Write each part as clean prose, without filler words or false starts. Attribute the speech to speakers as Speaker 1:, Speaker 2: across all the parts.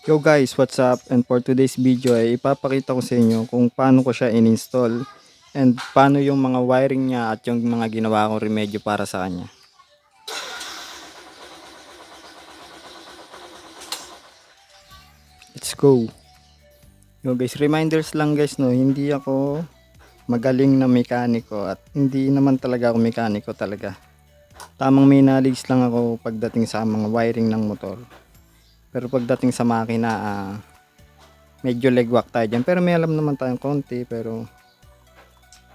Speaker 1: Yo guys, what's up? And for today's video ay ipapakita ko sa inyo kung paano ko siya in-install and paano yung mga wiring niya at yung mga ginawa kong remedyo para sa kanya. Let's go! Yo guys, reminders lang guys, no, hindi ako magaling na mekaniko at hindi naman talaga ako mekaniko talaga. Tamang may knowledge lang ako pagdating sa mga wiring ng motor. Pero pagdating sa makina, medyo legwak tayo dyan. Pero may alam naman tayong konti, pero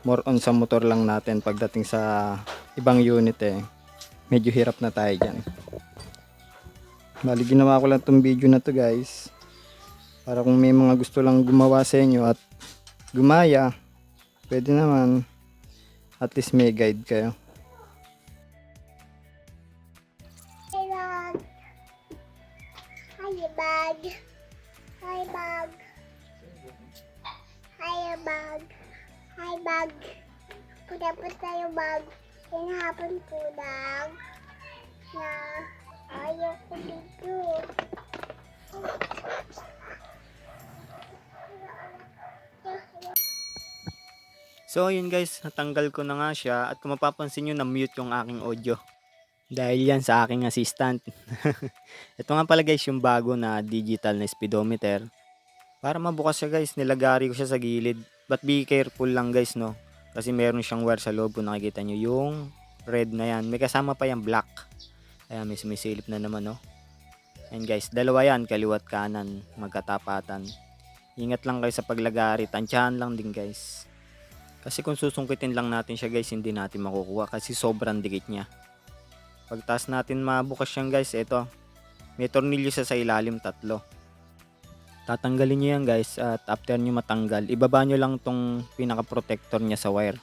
Speaker 1: more on sa motor lang natin. Pagdating sa ibang unit medyo hirap na tayo dyan. Bali, ginawa ko lang tong video na to guys, para kung may mga gusto lang gumawa sa inyo at gumaya, pwede naman, at least may guide kayo.
Speaker 2: Hi bag. Hi bag. Hi bag. Hi bag. Puda-puda yung bag. Hinahapon pudag. Na ayaw ko dito.
Speaker 1: So yun guys, natanggal ko na nga siya at kung mapapansin nyo, na-mute yung aking audio. Dahil yan sa aking assistant. Ito nga pala guys yung bago na digital na speedometer. Para mabukas siya guys, nilagari ko siya sa gilid. But be careful lang guys, no. Kasi meron siyang wire sa loob, kung nakikita nyo yung red na yan. May kasama pa yung black. Ayan, may sumisilip na naman, no. And guys, dalawa yan, kaliwat kanan, magkatapatan. Ingat lang kayo sa paglagari, tansyahan lang din guys. Kasi kung susungkitin lang natin siya guys, hindi natin makukuha kasi sobrang dikit niya. Pagtas natin mabukas siyang guys, ito. May tornilyo siya sa ilalim, 3. Tatanggalin nyo yan guys at after nyo matanggal, ibaba nyo lang tong pinaka protector niya sa wire.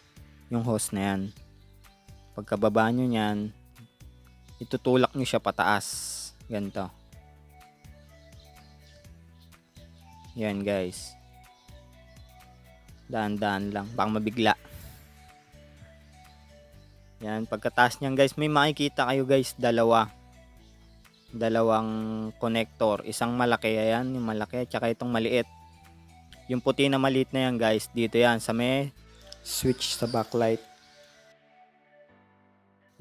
Speaker 1: Yung hose na yan. Pagkababa nyo yan, itutulak nyo siya pataas. Ganito. Yan guys. Daan-daan lang, baka mabigla. Yan, pagkataas niyan guys, may makikita kayo guys, dalawang connector, isang malaki, ayan, yung malaki at saka itong maliit. Yung puti na maliit na yan guys, dito yan sa may switch sa backlight.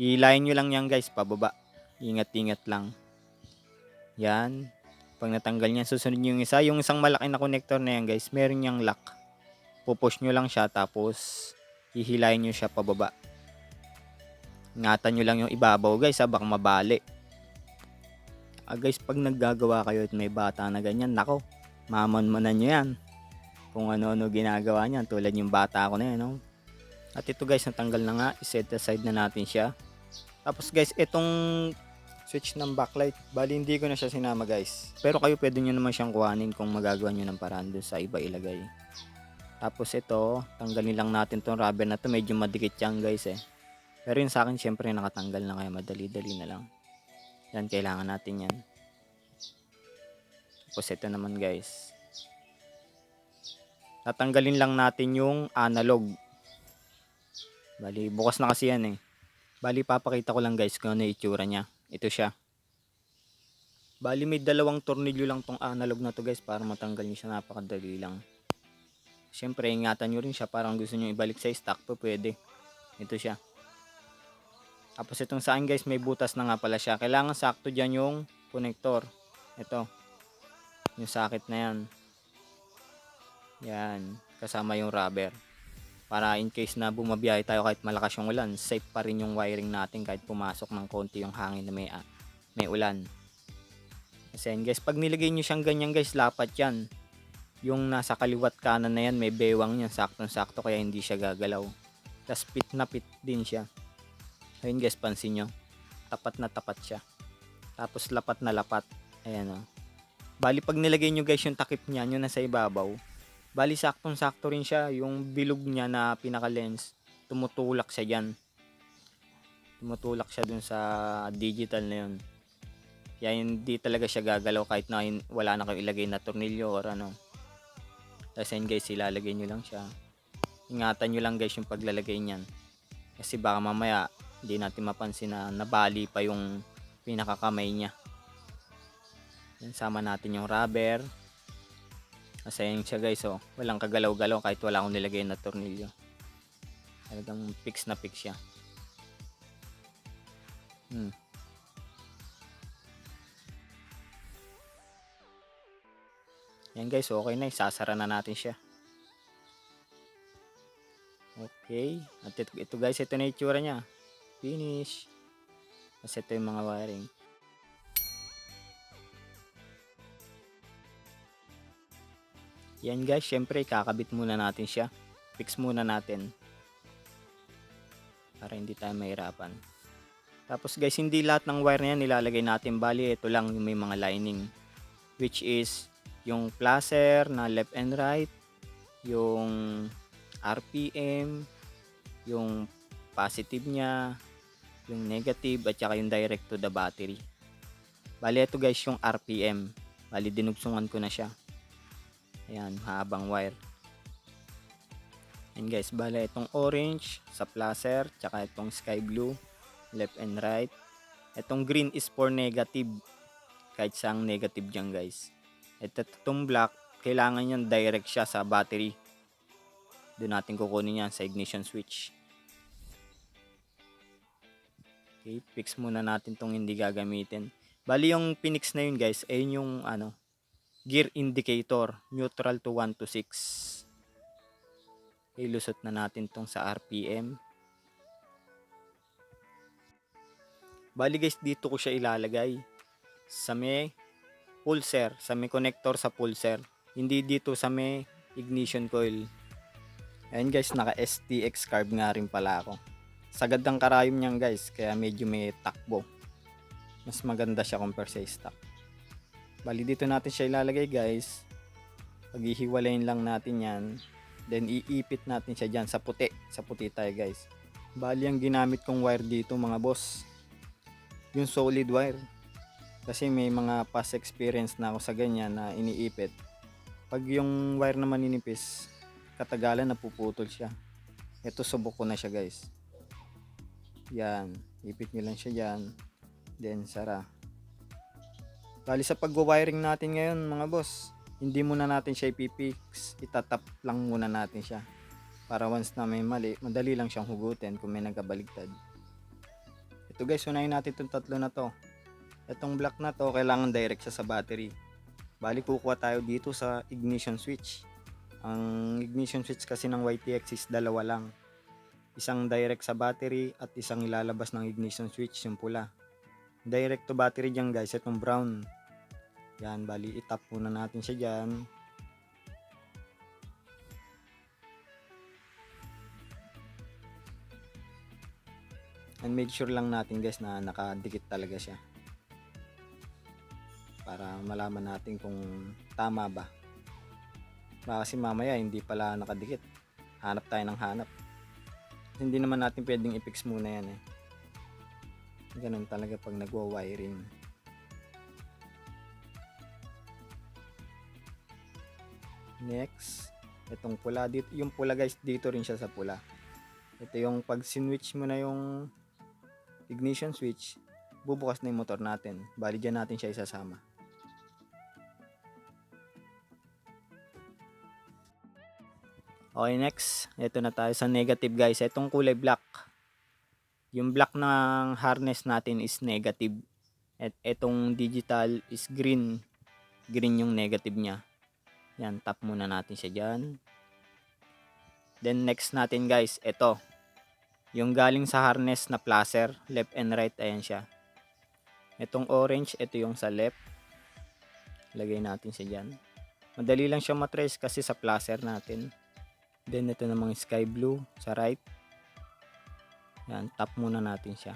Speaker 1: Ilayin nyo lang yan guys, pababa. Ingat-ingat lang. Yan. Pag natanggal niyan, susunod yung isa. Yung isang malaki na connector na yan guys, meron niyang lock. Pupush nyo lang siya, tapos hihilayin nyo siya pababa. Ingatan nyo lang yung ibabaw guys, baka mabali. Guys, pag naggagawa kayo at may bata na ganyan, nako, mamanmanan nyo yan. Kung ano-ano ginagawa niyan, tulad yung bata ko na yan, no? At ito guys, natanggal na nga, iset aside na natin siya. Tapos guys, itong switch ng backlight, bali hindi ko na siya sinama guys. Pero kayo pwede nyo naman siyang kuhanin kung magagawa nyo ng paraan dun sa iba ilagay. Tapos ito, tanggalin lang natin tong rubber na to, medyo madikit yan guys Pero yun sa akin, syempre nakatanggal na, kaya madali-dali na lang. Yan, kailangan natin yan. Tapos ito naman guys, tatanggalin lang natin yung analog. Bali, bukas na kasi yan Bali, papakita ko lang guys kung ano yung itsura niya. Ito siya. Bali, may dalawang tornilyo lang tong analog na to guys, para matanggal nyo siya, napakadali lang. Syempre, ingatan nyo rin siya, parang gusto nyo ibalik sa stock po, pwede. Ito siya. Tapos itong sa akin guys, may butas na nga pala siya. Kailangan sakto dyan yung connector. Ito. Yung sakit na yan. Yan. Kasama yung rubber. Para in case na bumabiyahe tayo kahit malakas yung ulan, safe pa rin yung wiring natin kahit pumasok ng konti yung hangin na may ulan. Kasi yan guys, pag nilagay nyo siyang ganyan guys, lapat yan. Yung nasa kaliwat kanan na yan, may bewang yan. Saktong-sakto, kaya hindi siya gagalaw. Tapos pit na pit din siya. Ayun guys, pansin nyo. Tapat na tapat siya. Tapos lapat na lapat. Ayan Bali, pag nilagay nyo guys yung takip niya, yung nasa ibabaw, bali saktong-sakto rin siya. Yung bilog niya na pinaka-lens, tumutulak siya dyan. Tumutulak siya dun sa digital na yun. Kaya hindi talaga siya gagalaw kahit na wala na kayo ilagay na tornilyo or ano. Tapos yan guys, ilalagay nyo lang siya. Ingatan nyo lang guys yung paglalagay niyan. Kasi baka mamaya, hindi natin mapansin na nabali pa yung pinakakamay niya. Yan, sama natin yung rubber. Asayin siya guys, oh. Walang kagalaw-galaw kahit wala akong nilagay na tornilyo. Talagang fix na fix siya. Yan guys, okay na. Isasara na natin siya. Okay. At ito guys, ito na itsura niya. Finish. Kasi ito yung mga wiring. Yan guys, syempre kakabit muna natin siya. Fix muna natin. Para hindi tayo mahirapan. Tapos guys, hindi lahat ng wire na yan nilalagay natin. Bali, ito lang yung may mga lining. Which is yung placer na left and right. Yung RPM. Yung positive niya. Yung negative at saka yung direct to the battery. Bali, ito guys yung RPM. Bali, dinugsungan ko na siya. Ayan, habang wire. And guys, bala itong orange sa placer, tsaka itong sky blue, left and right. Itong green is for negative, kahit saang negative dyan guys. Itong black, kailangan yan direct siya sa battery. Doon natin kukunin yan sa ignition switch. Okay, fix muna natin itong hindi gagamitin. Bali yung pinix na yun guys, ayun yung gear indicator, neutral to 1 to 6. Ilusot na natin tong sa RPM. Bali guys, dito ko siya ilalagay sa may pulser, sa may connector sa pulser. Hindi dito sa may ignition coil. Ayan guys, naka STX carb nga rin pala ako. Sagad ang karayom niyan guys, kaya medyo may takbo. Mas maganda siya compare sa stock. Bali dito natin siya ilalagay guys. Paghihiwalayin lang natin yan. Then iipit natin siya dyan sa puti. Sa puti tayo guys. Bali ang ginamit kong wire dito mga boss, yung solid wire. Kasi may mga past experience na ako sa ganyan na iniipit. Pag yung wire naman ninipis, katagalan napuputol siya. Ito subok ko na siya guys. Yan. Ipit nyo lang siya dyan. Then sara. Bali sa pag-wiring natin ngayon mga boss, hindi muna natin siya ipipix, itatap lang muna natin siya. Para once na may mali, madali lang siyang hugutin kung may nagkabaligtad. Ito guys, unahin natin itong tatlo na to. Itong black na to, kailangan direct siya sa battery. Bali kukuha tayo dito sa ignition switch. Ang ignition switch kasi ng YTX is dalawa lang. Isang direct sa battery at isang ilalabas ng ignition switch, yung pula. Direct to battery dyan guys, itong brown. Yan, bali itap muna natin siya dyan. And make sure lang natin guys na nakadikit talaga siya. Para malaman natin kung tama ba. Baka kasi mamaya hindi pala nakadikit. Hanap tayo ng hanap. Hindi naman natin pwedeng i-fix muna yan eh. Ganun talaga pag nagwa-wiring. Next, itong pula dito, yung pula guys, dito rin siya sa pula. Ito yung pag sinwitch mo na yung ignition switch, bubukas na yung motor natin. Bali dyan natin siya isasama. Okay, next, ito na tayo sa negative guys. Itong kulay black. Yung black ng harness natin is negative. At itong digital is green. Green yung negative niya. Yan, tap muna natin siya dyan. Then next natin guys, ito. Yung galing sa harness na placer, left and right, ayan siya. Itong orange, ito yung sa left. Lagay natin siya dyan. Madali lang siya matrace kasi sa placer natin. Then ito namang sky blue sa right. Yan, tap muna natin siya.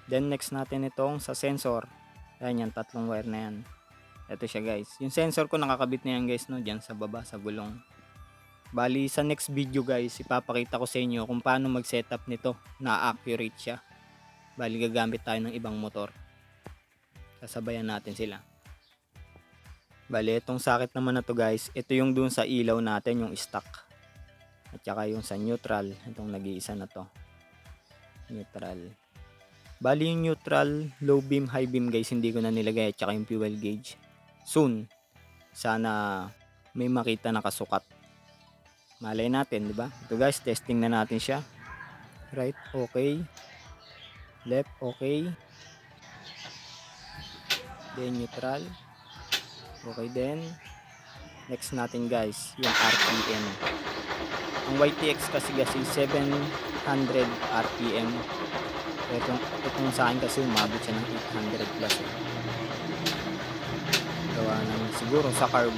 Speaker 1: Then next natin itong sa sensor. Ayan yan, tatlong wire na yan. Ito siya guys. Yung sensor ko nakakabit na yan guys no, dyan sa baba, sa gulong. Bali sa next video guys, ipapakita ko sa inyo kung paano mag-setup nito na accurate siya. Bali gagamit tayo ng ibang motor. Sasabayan natin sila. Bali itong socket naman na to guys, ito yung dun sa ilaw natin, yung stock. At saka yung sa neutral, itong nag-iisa na to. Neutral. Bali yung neutral, low beam, high beam guys, hindi ko na nilagay at saka yung fuel gauge. Soon, sana may makita na kasukat. Malay natin, di ba? Ito guys, testing na natin siya. Right, okay. Left, okay. Then neutral. Okay din. Next natin guys, yung RPM. Ang YTX kasi 700 RPM. Itong sa akin kasi umabot siya ng 800 plus. Gawa ng siguro sa carb.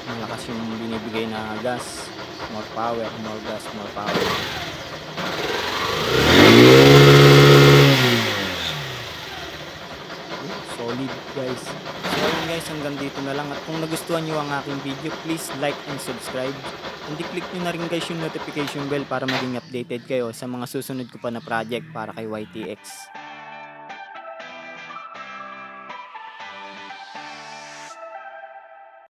Speaker 1: Malakas yung binibigay na gas. More power, more gas, more power. Solid guys. So ayun guys, hanggang dito na lang. At kung nagustuhan nyo ang aking video, please like and subscribe. And i-click nyo na rin guys yung notification bell para maging updated kayo sa mga susunod ko pa na project para kay YTX.